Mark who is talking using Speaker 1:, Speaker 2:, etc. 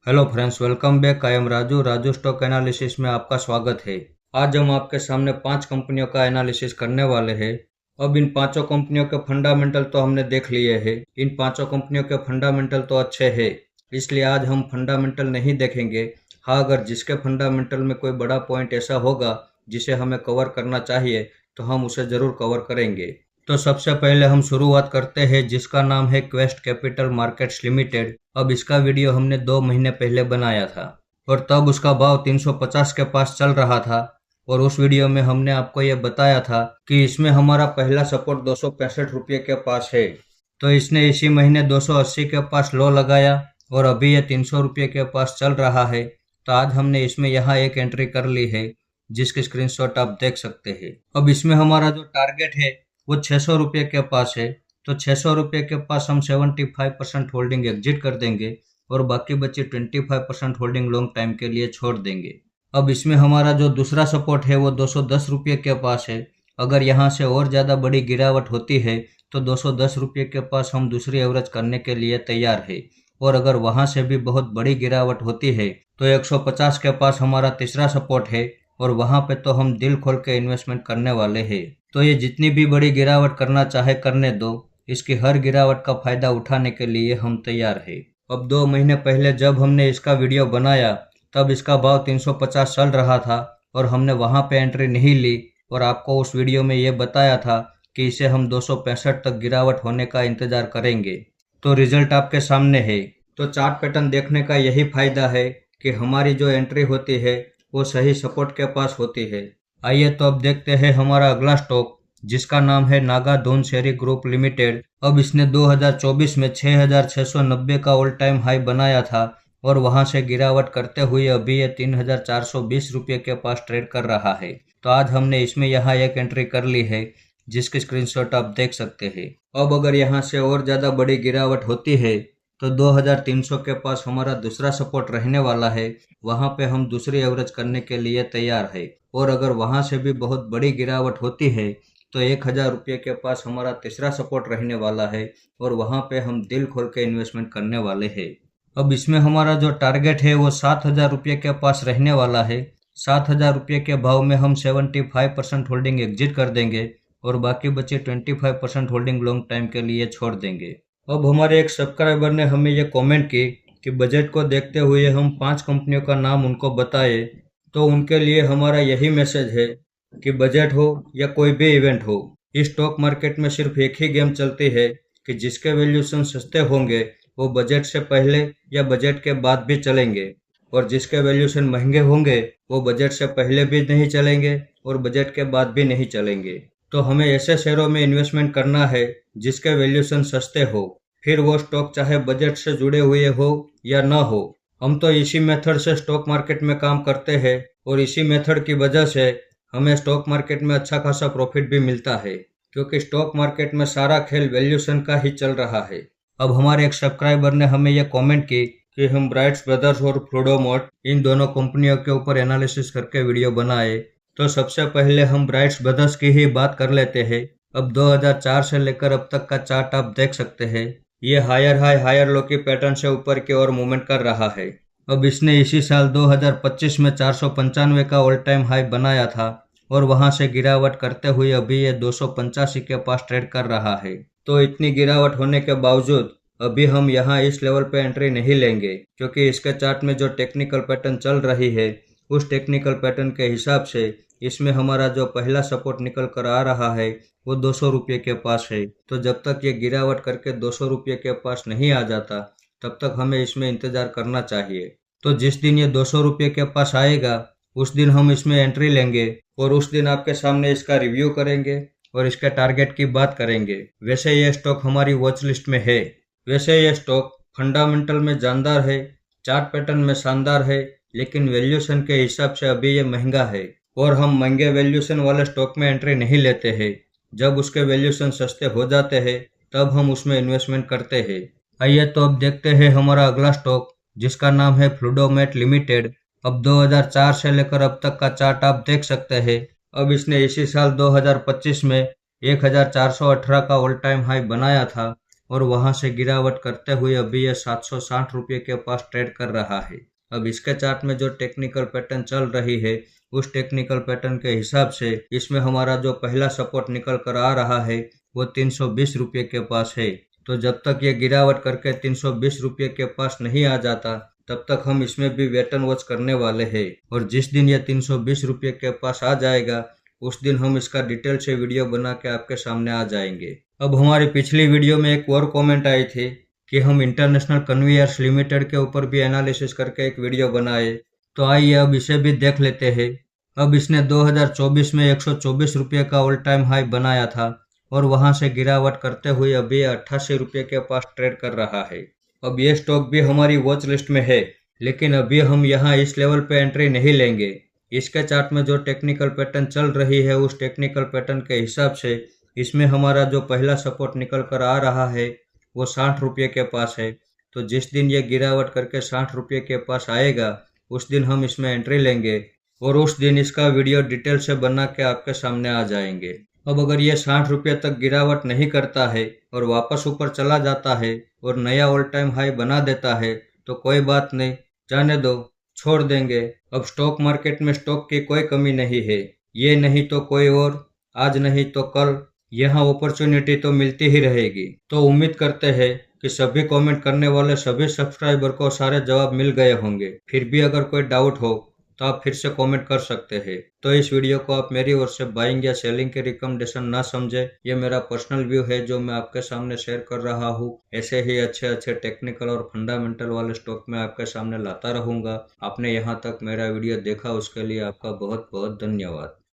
Speaker 1: Hello friends, welcome back. I am Raju stock analysis में आपका स्वागत है। आज हम आपके सामने 5 कंपनियों का एनालिसिस करने वाले हैं। अब इन 5 कंपनियों के फंडामेंटल तो हमने देख लिए हैं। इन 5 कंपनियों के फंडामेंटल तो अच्छे हैं, इसलिए आज हम फंडामेंटल नहीं देखेंगे। हाँ, अगर जिसके फंडामेंटल में कोई बड़ा पॉइंट ऐसा होगा जिसे हमें कवर करना चाहिए तो हम उसे ज़रूर कवर करेंगे। तो सबसे पहले हम शुरुआत करते हैं जिसका नाम है क्वेस्ट कैपिटल मार्केट्स लिमिटेड। अब इसका वीडियो हमने 2 महीने पहले बनाया था और तब उसका भाव 350 के पास चल रहा था। और उस वीडियो में हमने आपको ये बताया था कि इसमें हमारा पहला सपोर्ट 265 रुपये के पास है। तो इसने इसी महीने 280 के पास लो लगाया और अभी ये 300 रुपये के पास चल रहा है। तो आज हमने इसमें यहाँ एक एंट्री कर ली है जिसकी स्क्रीनशॉट आप देख सकते हैं। अब इसमें हमारा जो टारगेट है वो 600 रुपये के पास है। तो 600 रुपये के पास हम 75% होल्डिंग एग्जिट कर देंगे और बाकी बचे 25% होल्डिंग लॉन्ग टाइम के लिए छोड़ देंगे। अब इसमें हमारा जो दूसरा सपोर्ट है वो 210 रुपये के पास है। अगर यहाँ से और ज़्यादा बड़ी गिरावट होती है तो 210 रुपये के पास हम दूसरी एवरेज करने के लिए तैयार है। और अगर वहाँ से भी बहुत बड़ी गिरावट होती है तो 150 के पास हमारा तीसरा सपोर्ट है और वहाँ पे तो हम दिल खोल के इन्वेस्टमेंट करने वाले हैं। तो ये जितनी भी बड़ी गिरावट करना चाहे करने दो, इसकी हर गिरावट का फायदा उठाने के लिए हम तैयार हैं। अब 2 महीने पहले जब हमने इसका वीडियो बनाया तब इसका भाव 350 चल रहा था और हमने वहां पे एंट्री नहीं ली और आपको उस वीडियो में ये बताया था कि इसे हम 265 तक गिरावट होने का इंतजार करेंगे। तो रिजल्ट आपके सामने है। तो चार्ट पैटर्न देखने का यही फायदा है कि हमारी जो एंट्री होती है वो सही सपोर्ट के पास होती है। आइए तो अब देखते हैं हमारा अगला स्टॉक जिसका नाम है नागार्जुन शेयरिंग ग्रुप लिमिटेड। अब इसने 2024 में 6,690 का ऑल टाइम हाई बनाया था और वहां से गिरावट करते हुए अभी ये 3,420 रुपये के पास ट्रेड कर रहा है। तो आज हमने इसमें यहाँ एक एंट्री कर ली है जिसकी स्क्रीनशॉट आप देख सकते हैं। अब अगर यहाँ से और ज़्यादा बड़ी गिरावट होती है तो 2,300 के पास हमारा दूसरा सपोर्ट रहने वाला है। वहां पे हम दूसरी एवरेज करने के लिए तैयार है। और अगर वहां से भी बहुत बड़ी गिरावट होती है तो 1,000 रुपये के पास हमारा तीसरा सपोर्ट रहने वाला है और वहां पे हम दिल खोल के इन्वेस्टमेंट करने वाले हैं। अब इसमें हमारा जो टारगेट है वो 7,000 रुपये के पास रहने वाला है। 7,000 रुपये के भाव में हम 75% होल्डिंग एग्जिट कर देंगे और बाकी बचे 25% होल्डिंग लॉन्ग टाइम के लिए छोड़ देंगे। अब हमारे एक सब्सक्राइबर ने हमें ये कमेंट की कि बजट को देखते हुए हम 5 कंपनियों का नाम उनको बताए। तो उनके लिए हमारा यही मैसेज है कि बजट हो या कोई भी इवेंट हो, इस स्टॉक मार्केट में सिर्फ एक ही गेम चलती है कि जिसके वैल्यूएशन सस्ते होंगे वो बजट से पहले या बजट के बाद भी चलेंगे और जिसके वैल्यूएशन महंगे होंगे वो बजट से पहले भी नहीं चलेंगे और बजट के बाद भी नहीं चलेंगे। तो हमें ऐसे शेयरों में इन्वेस्टमेंट करना है जिसके वैल्यूएशन सस्ते हो, फिर वो स्टॉक चाहे बजट से जुड़े हुए हो या न हो। हम तो इसी मेथड से स्टॉक मार्केट में काम करते हैं और इसी मेथड की वजह से हमें स्टॉक मार्केट में अच्छा खासा प्रॉफिट भी मिलता है, क्योंकि स्टॉक मार्केट में सारा खेल वैल्यूएशन का ही चल रहा है। अब हमारे एक सब्सक्राइबर ने हमें यह कमेंट की कि हम ब्राइट्स ब्रदर्स और फ्लूडोमोट इन दोनों कंपनियों के ऊपर एनालिसिस करके वीडियो बनाए। तो सबसे पहले हम ब्राइट्स ब्रदर्स की ही बात कर लेते हैं। अब 2004 से लेकर अब तक का चार्ट आप देख सकते हैं। ये हायर हाई हायर लो की पैटर्न से ऊपर की ओर मूवमेंट कर रहा है। अब इसने इसी साल 2025 में 495 का ऑल टाइम हाई बनाया था और वहां से गिरावट करते हुए अभी ये 285 के पास ट्रेड कर रहा है। तो इतनी गिरावट होने के बावजूद अभी हम यहाँ इस लेवल पे एंट्री नहीं लेंगे, क्योंकि इसके चार्ट में जो टेक्निकल पैटर्न चल रही है उस टेक्निकल पैटर्न के हिसाब से इसमें हमारा जो पहला सपोर्ट निकल कर आ रहा है वो 200 रुपये के पास है। तो जब तक ये गिरावट करके 200 रुपये के पास नहीं आ जाता तब तक हमें इसमें इंतजार करना चाहिए। तो जिस दिन ये 200 रुपये के पास आएगा उस दिन हम इसमें एंट्री लेंगे और उस दिन आपके सामने इसका रिव्यू करेंगे और इसके टारगेट की बात करेंगे। वैसे ये स्टॉक हमारी वॉच लिस्ट में है। वैसे ये स्टॉक फंडामेंटल में जानदार है, चार्ट पैटर्न में शानदार है, लेकिन वैल्यूएशन के हिसाब से अभी ये महंगा है और हम महंगे वैल्यूएशन वाले स्टॉक में एंट्री नहीं लेते हैं। जब उसके वैल्यूएशन सस्ते हो जाते हैं तब हम उसमें इन्वेस्टमेंट करते हैं। आइए तो अब देखते हैं हमारा अगला स्टॉक जिसका नाम है फ्लूडोमेट लिमिटेड। अब 2004 से लेकर अब तक का चार्ट आप देख सकते हैं। अब इसने इसी साल 2025 में 1,418 का ऑल टाइम हाई बनाया था और वहां से गिरावट करते हुए अभी यह 760 रुपये के पास ट्रेड कर रहा है। अब इसके चार्ट में जो टेक्निकल पैटर्न चल रही है उस टेक्निकल पैटर्न के हिसाब से इसमें हमारा जो पहला सपोर्ट निकल कर आ रहा है वो 320 रुपये के पास है। तो जब तक ये गिरावट करके 320 रुपये के पास नहीं आ जाता तब तक हम इसमें भी वेट एंड वॉच करने वाले हैं। और जिस दिन ये 320 रुपये के पास आ जाएगा उस दिन हम इसका डिटेल से वीडियो बना के आपके सामने आ जाएंगे। अब हमारी पिछली वीडियो में एक और कमेंट आई थी कि हम इंटरनेशनल कन्वेयर्स लिमिटेड के ऊपर भी एनालिसिस करके एक वीडियो बनाए, तो आइए अब इसे भी देख लेते हैं। अब इसने 2024 में 124 रुपये का ऑल टाइम हाई बनाया था और वहां से गिरावट करते हुए अभी 88 रुपये के पास ट्रेड कर रहा है। अब ये स्टॉक भी हमारी वॉच लिस्ट में है, लेकिन अभी हम यहाँ इस लेवल पे एंट्री नहीं लेंगे। इसके चार्ट में जो टेक्निकल पैटर्न चल रही है उस टेक्निकल पैटर्न के हिसाब से इसमें हमारा जो पहला सपोर्ट निकल कर आ रहा है वो 60 रुपये के पास है। तो जिस दिन ये गिरावट करके 60 रुपये के पास आएगा उस दिन हम इसमें एंट्री लेंगे और उस दिन इसका वीडियो डिटेल से बना के आपके सामने आ जाएंगे। अब अगर ये 60 रुपये तक गिरावट नहीं करता है और वापस ऊपर चला जाता है और नया ऑल टाइम हाई बना देता है तो कोई बात नहीं, जाने दो, छोड़ देंगे। अब स्टॉक मार्केट में स्टॉक की कोई कमी नहीं है, ये नहीं तो कोई और, आज नहीं तो कल यहाँ अपॉर्चुनिटी तो मिलती ही रहेगी। तो उम्मीद करते हैं कि सभी कमेंट करने वाले सभी सब्सक्राइबर को सारे जवाब मिल गए होंगे। फिर भी अगर कोई डाउट हो तो आप फिर से कमेंट कर सकते हैं। तो इस वीडियो को आप मेरी ओर से बाइंग या सेलिंग के रिकमेंडेशन ना समझे, ये मेरा पर्सनल व्यू है जो मैं आपके सामने शेयर कर रहा हूँ। ऐसे ही अच्छे अच्छे टेक्निकल और फंडामेंटल वाले स्टॉक में आपके सामने लाता रहूंगा। आपने यहाँ तक मेरा वीडियो देखा उसके लिए आपका बहुत बहुत धन्यवाद।